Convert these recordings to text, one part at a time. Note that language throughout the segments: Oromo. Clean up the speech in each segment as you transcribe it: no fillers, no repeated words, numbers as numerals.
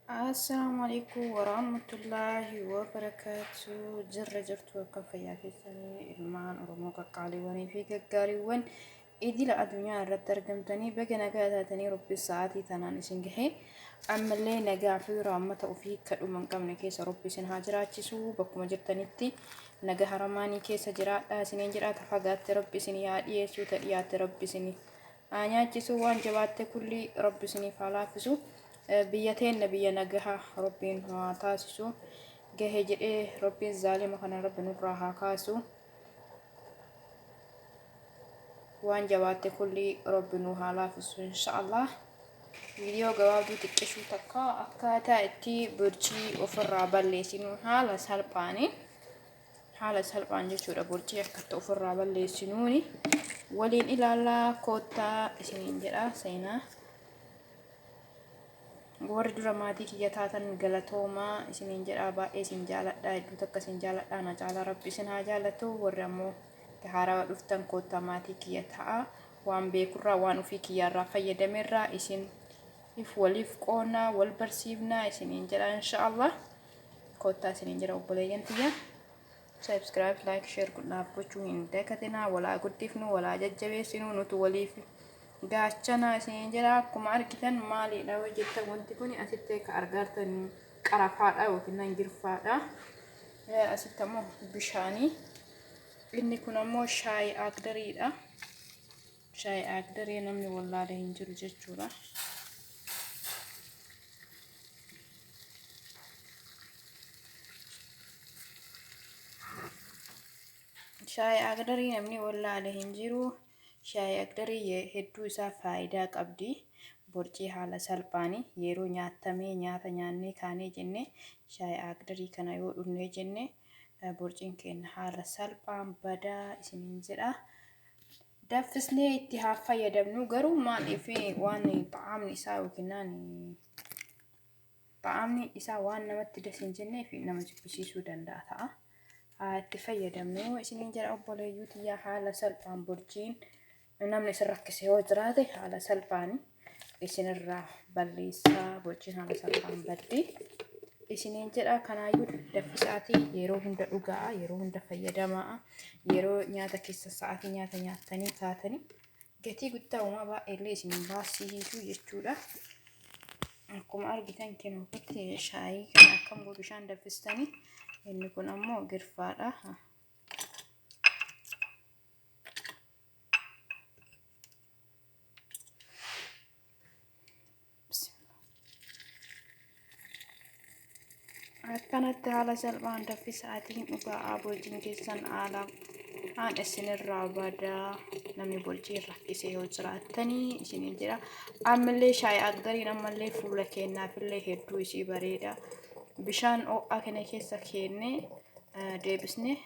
السلام عليكم ورحمة الله وبركاته. جرت وكيف ياكسني ilmaan Oromoo qaqqaaliiwwanii fi gaggaariiwwan idila addunyaa irratti argamtanii baga nagaa taatanii Rabbi sa'aatii tanaan isin gahee ammallee nagaa fi rahmata ofii kadhuma hin qabne keessa Rabbi isin haa jiraachisu. Bakkuma jirtanitti nagaa haramaanii keessa jiraadhaa isiniin jiraata. Fagaatte Rabbi isin haa dhiyeessu, dhiyaate Rabbi isin haa nyaachisu. Waan jabaatte kulli Rabbi isiniif haa laaffisu. biyyateen biyya nagaha Rabbiin haa taasisu. Gahee jedhee Rabbiin zaalima kana Rabbi nurraa haa kaasu. Waan jabaatte kulli Rabbi nu haa laaffisu inshaallah. Viidiyoo gabaabduu xiqqishuu takka akkaataa itti burjii ofirraa balleessinu haala salphaan jechuudha. Burjii akkatti ofirraa balleessinuuni waliin ilaalaa koottaa isiniin jedha seenaa. Warri dura maatii kiyya taatan galatoomaa isiniin jedhaa baay'ee isin jaaladha. Hedduu takka isin jaaladha. Na caalaa Rabbi isin haa jaalatu. Warri ammoo haarawaa dhuftan koottaa maatii kiyya ta'a. Waan beekurraa waan ofii kiyyaarraa fayyadamerraa isin if waliif qoonnaa wal barsiifnaa isiniin jedha inshaallah. Koottaa isiniin jedha obboleeyyan tiyya. Subscribe, like, share godhaaf gochuu hin dagatinaa. Walaa guddifnu walaa jajjabeessinu nutu waliif gaachana isin jira. Akkuma argitan maalidha hojjetan wanti kun asitti ka argartan qarafaadha yookiin girfaadha. Asitti ammoo bishaanii. Inni kun ammoo shaayii agdariidha. Shaayii agdarii namni wallaalee hin jiru jechuudha. Shaayii agdarii namni wallaalee hin jiru. Shaayii agdarii hedduu isaa faayidaa qabdi. Borcii haala salphaanii yeroo nyaatamee nyaata nyaannee kaanee jenne shaayii agdarii kana yoo dhugnee jenne borciin keenya haala salphaan badaa isiniin jedha. Daffisnee itti haa fayyadamnu. Garuu maaliif waan xaa'amni isaa waan namatti hin jenneef nama jibbisiisuu danda'a ta'a. Haa itti fayyadamnu isiniin jedha obboleeyyuu tiyyaa. Haala salphaan borciin namni isin rakkise yoo jiraate haala salphaan isinirraa balleessaa. Borciin haala salphaan baddi isiniin jedha. Kanaayyuu daffisaatii yeroo hunda dhugaa, yeroo hunda fayyadamaa. Yeroo nyaata keessa sa'aatii nyaata nyaattanii kaatanii gatii guddaa uumaa baay'eellee isiniin baasisu jechuudha. Akkuma argitan kennuutti shaayii kana akkam godhu bishaan daffistanii. Inni kun ammoo girfaadha. Akkanatti haala salphaan daffisaatiin dhugaa. Borciin keessan haala haan isinirraa badaa. Namni borcii rakkise yoo jiraattanii isiniin jedha. Ammallee shaayii agdariin ammallee fuula keenyaafillee hedduu isii bareeda. Bishaan ho'aa kana keessa keennee deebisnee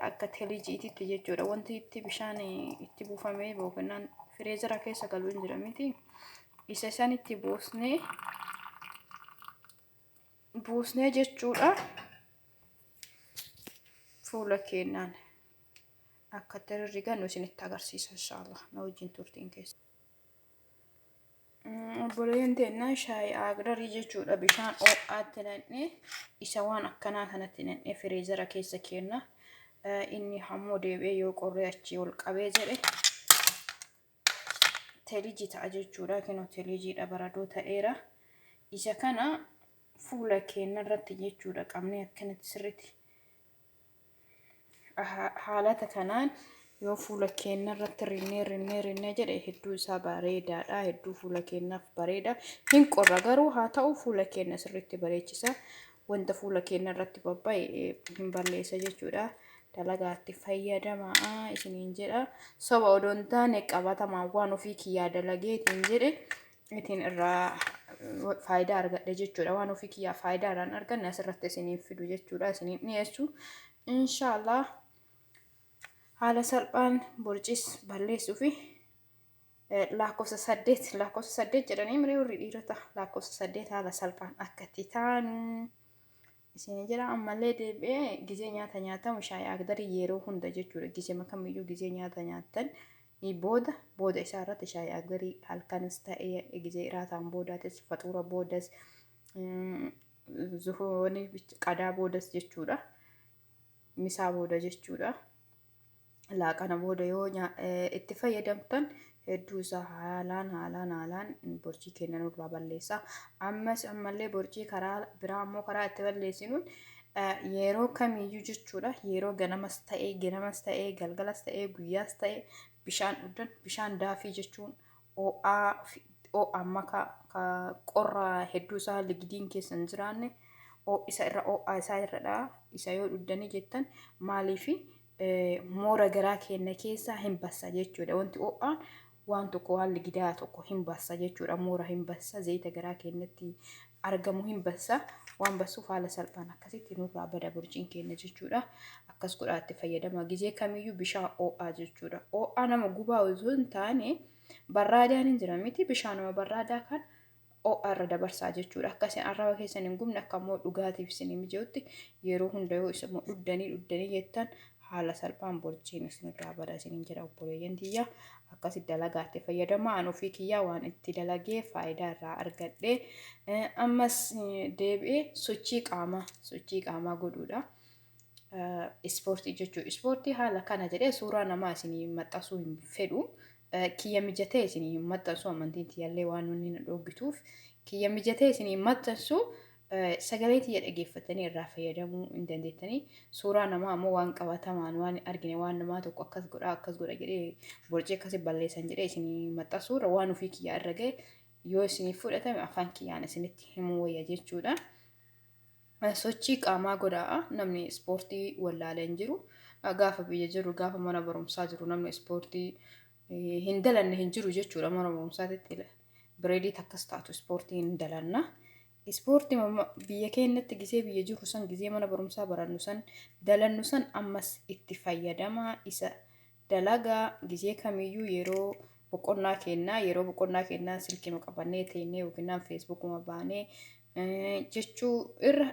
akka teelijiititti jechuudha. Wanti itti bishaan itti buufamee yookiin fireezera keessa galuu hin jira miti. Isa sanitti buusnee jechuudha. Fuula keenyaan akka tarriigan isinitti agarsiisa inshaallah. Na wajjin turtiin keessa. Obboleeyyan teennaa shaayii agdarii jechuudha. Bishaan ho'aatti naqnee isa waan akkanaa kanatti naqnee fireezera keessa keenna. Inni hammoo deebi'ee yoo qorree achii ol qabee jedhe teelijii ta'a jechuudha. Kunoo teelijiidha baradoo ta'eera. Isa kana fuula keenya irratti jechuudha qabnee akkanatti sirriitti haalata kanaan yoo fuula keenya irratti rinnee jedhe hedduu isaa bareedaadha. Hedduu fuula keenyaaf bareeda. Hin qorra garuu haa ta'u fuula keenya sirriitti bareechisa. Wanta fuula keenya irratti babba'e hin balleessa jechuudha. Dalagaatti fayyadamaa isiniin jedha. Soba odoo hin taane qabatamaan waan ofii kiyyaa dalageetiin jedhe itiin irraa faayidaa argadhe jechuudha. Waan ofii kiyyaa faayidaadhaan arganne asirratti isiniif fidu jechuudha. Isiniif dhiyeessu inshaallah. Haala salphaan borciis balleessuu fi lakkoofsa 8 jedhanii miree warri dhiirota lakkoofsa 8 haala salphaan akka itti taanu isin jedha. Ammallee deebi'ee gizee nyaata nyaatamu shaayii agdarii yeroo hunda jechuudha. Gizee makamiyyuu gizee nyaata nyaattan booda isaa irratti shaayii agdarii halkanis ta'ee gizee iraataan boodaatis faxuura boodas zuhooni qadaa boodas jechuudha. Misaa booda jechuudha. Laaqana booda yoo itti fayyadamtan hedduu isaa haalaan borcii keenya nurraa balleessa. Ammallee borcii karaa biraa ammoo karaa itti balleessinuun yeroo kamiyyuu jechuudha. Yeroo ganamas ta'ee galgalas ta'ee guyyaas ta'ee bishaan dhugdan bishaan daafii jechuun ho'aa makaa qorra hedduu isaa ligidiin keessa hin jiraanne ho'aa isaa irradha. Isa yoo dhugdanii jettan maaliifi moora garaa keenya keessaa hin bassa jechuudha. Wanti ho'aan waan tokko waan ligidaa tokko hin bassa jechuudha. Moora hin bassa, zayita garaa keenyatti argamu hin bassa. Waan bassuuf haala salphaan akkasitti nurraa bada borciin keenya jechuudha. Akkas godhaatti fayyadama. Gizee kamiyyuu bishaan ho'aa jechuudha. Ho'aa nama gubaa osoo hin taane barraadaan hin jira miti. Bishaan nama barraadaa kan ho'aa irra dabarsaa jechuudha. Akkasiin arraba keessan hin gubne akka immoo dhugaatiif isin mijooti yeroo hunda yoo isa dhugdanii jettan haala salphaan borciin isinirraa bada isiniin jedha obboleeyyan tiyya. Akkasitti dalagaatti fayyadama. An ofii kiyyaa waan itti dalagee faayidaa irraa argadhe. Ammas deebi'ee sochii qaamaa godhuudha. Ispoortii jechuudha. Ispoortii haala kana jedhee suuraa namaa isinii maxxansuu hin fedhu. Kiyya mijatee isinii maxxansu amantiin tiyyaallee waan inni na dhoggituuf kiyya mijatee isinii maxxansu sagalee tiyya dhageeffatanii irraa fayyadamuu hin dandeettanii. Suuraa namaa ammoo waan qabatamaan waan argine waan namaa tokko akkas godha jedhee borcii akkasii balleessan jedhee isinii maxxansuurra waan ofii kiyyaa irra ga'e yoo isinii fudhatame afaan kiyyaan isinitti himuu wayya jechuudha. Sochii qaamaa godhaa namni ispoortii wallaalee hin jiru. Gaafa biyya jiru gaafa mana barumsaa jiru namni ispoortii hin dalanne hin jiru jechuudha. Mana barumsaatti bireedii akkas taatu ispoortii hin dalanna. Ispoortii biyya keenyatti gizee biyya jiru san gizee mana barumsaa barannu san dalannu san ammas itti fayyadamaa isa dalagaa gizee kamiyyuu yeroo boqonnaa kennaa silkii qabannee teenyee yookiin feesbuukuma baanee jechuu irra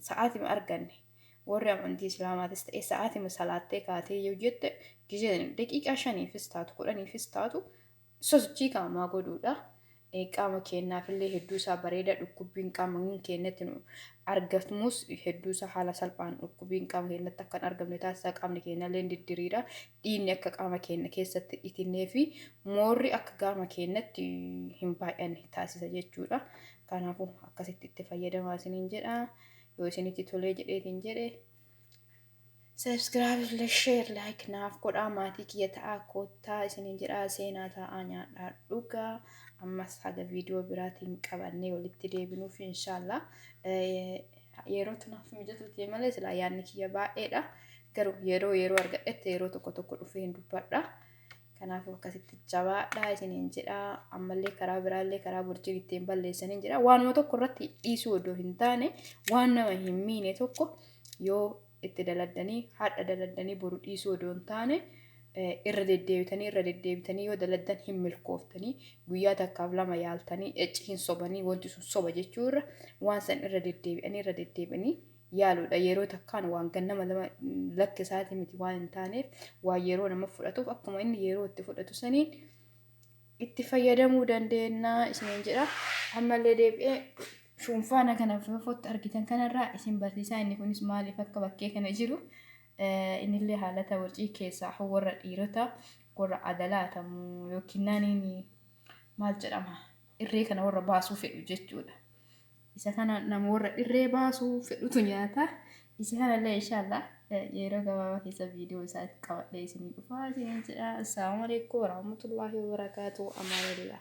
sa'aatima arganne warri amantii islaamaatis ta'e sa'aatima salaattee kaatee yoo jette gizee daqiiqaa 5fis taatu 10fis taatu sochii qaamaa godhuudha. Qaama keenyaafillee hedduu isaa bareeda dhukkubbiin qaama keenyatti nu argamus hedduu isaa haala salphaan dhukkubbiin qaama keenyatti akka hin argamne taasisaa qaamni keenyallee diddiriidha. Dhiigni akka qaama keenya keessatti dhitinnee fi moorri akka qaama keenyatti hin baay'anne taasisa jechuudha. Kanaafuu akkasitti itti fayyadamaa isiniin jedha. Yoo isinitti tolee jedheetiin jedhe subscribe, share, like naaf godhaa maatii kiyya ta'aa koottaa isiniin jedhaa seenaa ta'aa nyaadhaa dhugaa. Ammas haga viidiyoo biraatiin qabannee walitti deebinuuf inshallah yeroo tunaaf mijatuuti malee silaa yaadni kiyya baay'eedha. Garuu yeroo argadhetti yeroo tokko dhufee hin dubbadha. Kanaafuu akkasitti jabaadhaa isiniin jedhaa. Ammallee karaa biraallee karaa borcii ittiin balleessaniin jedhaa. Waanuma tokko irratti dhiisuu odoo hin taane waan nama hin miine tokko yoo itti daladdanii boru dhiisuu odoo hin taane irra deddeebitanii yoo daladdan hin milkooftanii guyyaa takkaaf lama yaaltanii hin sobanii wanti sun soba jechuurra waan san irra deddeebi'anii yaaluudha. Yeroo takkaan waan gannama lama lakkisaati miti waan hin taaneef waan yeroo nama fudhatuuf akkuma inni yeroo itti fudhatu saniin itti fayyadamuu dandeenya isiniin jedha. Ammallee deebi'ee shuunfaana kana fotti argitan kanarraa isin barsiisaa inni kunis maaliif akka bakkee kana jiru. Inillee haalata borcii keessaa warra dhiirota warra adalaatamu yookiin naaniin maal jedhama irree kana warra baasuu fedhu jechuudha. Isa kana nama warra irree baasuu fedhutu nyaata. Isa kanallee inshallah yeroo gabaabaa keessa viidiyoo isaatti qabadhee isinii dhufaa isiniin jedha. Assalaamu alaykum warahmatullaahi wabarakaatuh. Amaanillah.